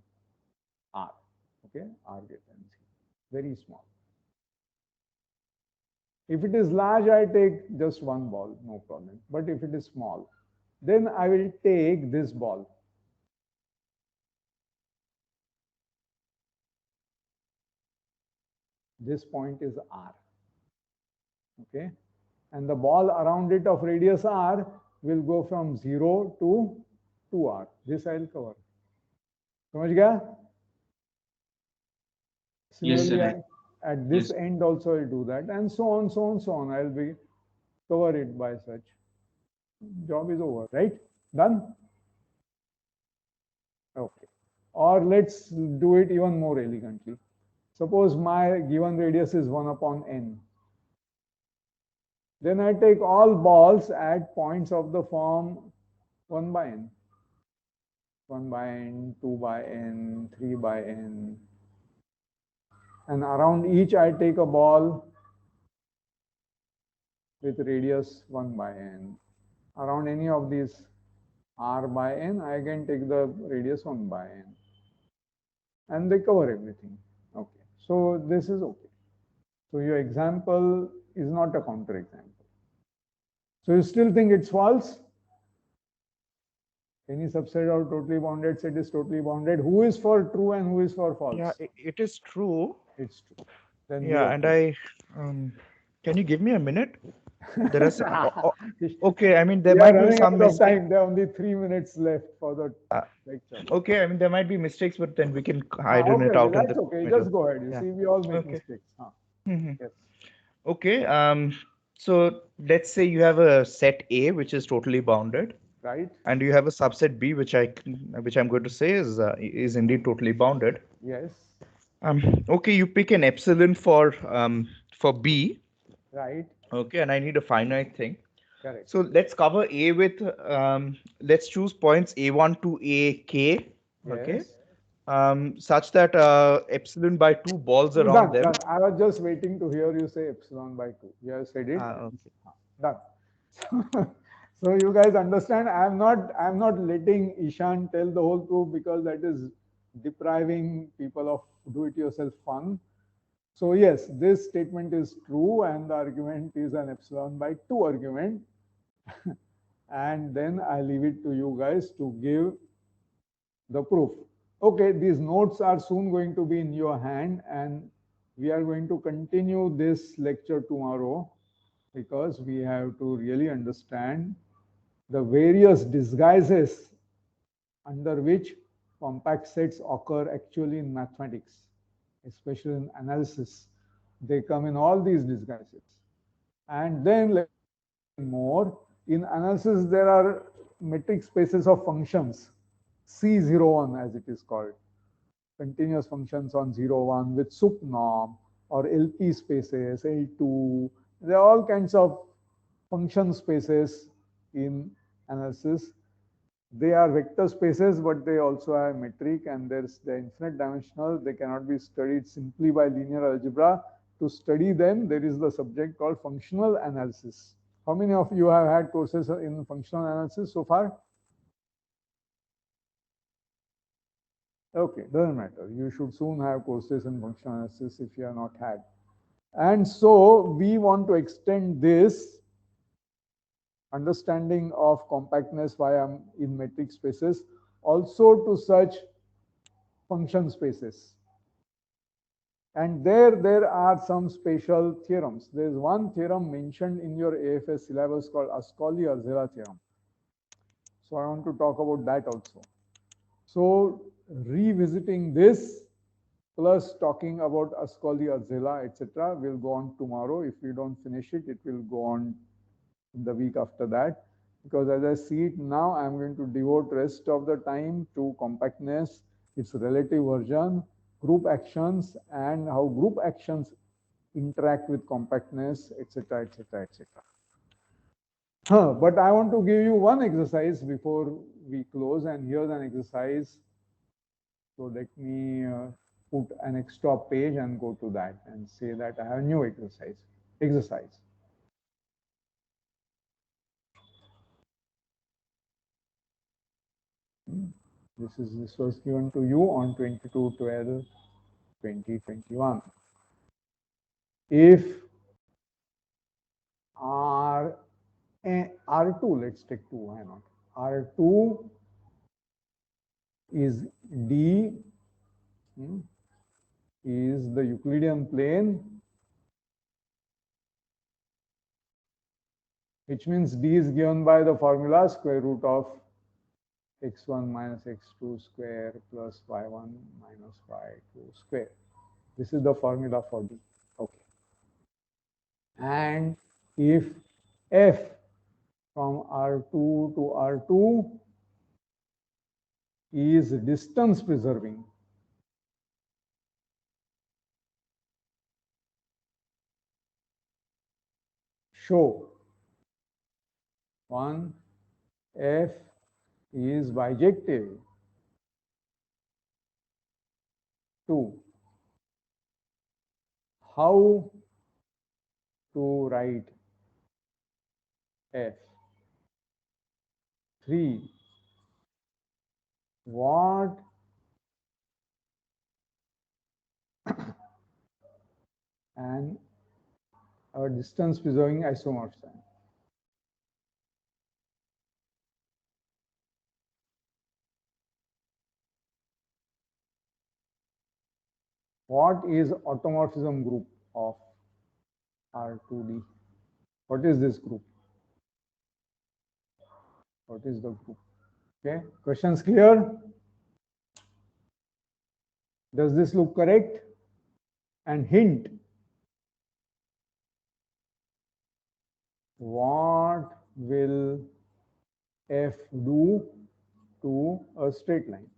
r. Okay, r greater than c, very small. If it is large, I take just one ball, no problem. But if it is small, then I will take this ball. This point is r. Okay, and the ball around it of radius r will go from 0 to 2r. This I will cover. समझ गया? Similarly, Yes, at this yes. end also I'll do that, and so on, so on, so on. I'll be cover it by such. Job is over, right? Done? Okay. Or let's do it even more elegantly. Suppose my given radius is 1 upon n. Then I take all balls at points of the form 1 by n. 1 by n, 2 by n, 3 by n. And around each I take a ball with radius 1 by n. Around any of these r by n, I can take the radius 1 by n. And they cover everything. Okay. So this is okay. So your example is not a counterexample. So you still think it's false? Any subset of totally bounded set is totally bounded. Who is for true and who is for false? Yeah, it is true. It's true. Then Yeah, and I can you give me a minute? There is okay. I mean, there we are might be running some out of mistake. time. There are only 3 minutes left for the lecture. Okay, I mean, there might be mistakes, but then we can iron it out in that's the okay. middle. Just go ahead. You Yeah. see, we all make Okay. mistakes. Huh? Yes. Okay. So let's say you have a set A which is totally bounded, Right. and you have a subset B which I'm going to say is indeed totally bounded. Yes. Okay, you pick an epsilon for B. Right. Okay, and I need a finite thing. Correct. So let's cover A with let's choose points A1 to AK. Okay. Yes. Such that epsilon by 2 balls around them. Done. I was just waiting to hear you say epsilon by 2. You have said it. Okay. Done. So you guys understand, I'm not letting Ishan tell the whole proof because that is depriving people of do-it-yourself fun. So yes, this statement is true and the argument is an epsilon by 2 argument. And then I leave it to you guys to give the proof. Okay, these notes are soon going to be in your hand, and we are going to continue this lecture tomorrow because we have to really understand the various disguises under which compact sets occur actually in mathematics, especially in analysis. They come in all these disguises. And then more, in analysis, there are metric spaces of functions, C01 as it is called, continuous functions on 0, 1 with sup norm, or LP spaces, L2. There are all kinds of function spaces in analysis. They are vector spaces, but they also have metric, and they're infinite dimensional. They cannot be studied simply by linear algebra. To study them, there is the subject called functional analysis. How many of you have had courses in functional analysis so far? Okay, doesn't matter. You should soon have courses in functional analysis if you have not had. And so we want to extend this understanding of compactness via in metric spaces also to such function spaces. And there are some special theorems. There is one theorem mentioned in your AFS syllabus called Ascoli-Arzela theorem. So I want to talk about that also. So revisiting this plus talking about Ascoli-Arzela, etc. will go on tomorrow. If we don't finish it, it will go on in the week after that. Because as I see it now, I'm going to devote rest of the time to compactness, its relative version, group actions, and how group actions interact with compactness, etc., etc., etc. But I want to give you one exercise before we close, and here's an exercise. So let me put an extra page and go to that and say that I have a new exercise. This was given to you on 22/12/2021. If R2, let's take 2, why not? R2 is D, is the Euclidean plane, which means D is given by the formula square root of x1 minus x2 square plus y1 minus y2 square. This is the formula for D. Okay. And if F from R2 to R2 is distance preserving, show 1, F is bijective. 2, how to write F. 3, what and our distance preserving isomorphism. What is automorphism group of R2D? What is this group? What is the group? Okay, questions clear? Does this look correct? And hint, what will F do to a straight line?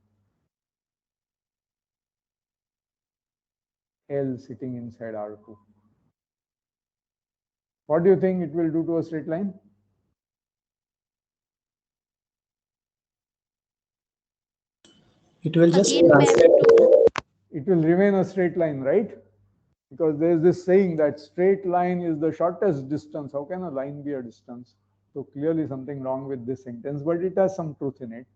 L sitting inside R2. What do you think it will do to a straight line? It will just Again, map to It will remain a straight line, right? Because there is this saying that straight line is the shortest distance. How can a line be a distance? So clearly something wrong with this sentence, but it has some truth in it.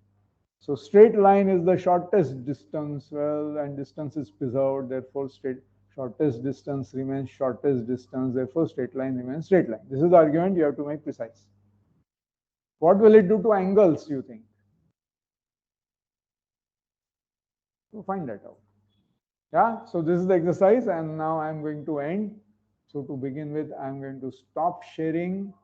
So straight line is the shortest distance. Well, and distance is preserved, therefore shortest distance remains shortest distance, therefore straight line remains straight line. This is the argument you have to make precise. What will it do to angles, you think? So find that out. Yeah, so this is the exercise, and now I'm going to end. So to begin with, I'm going to stop sharing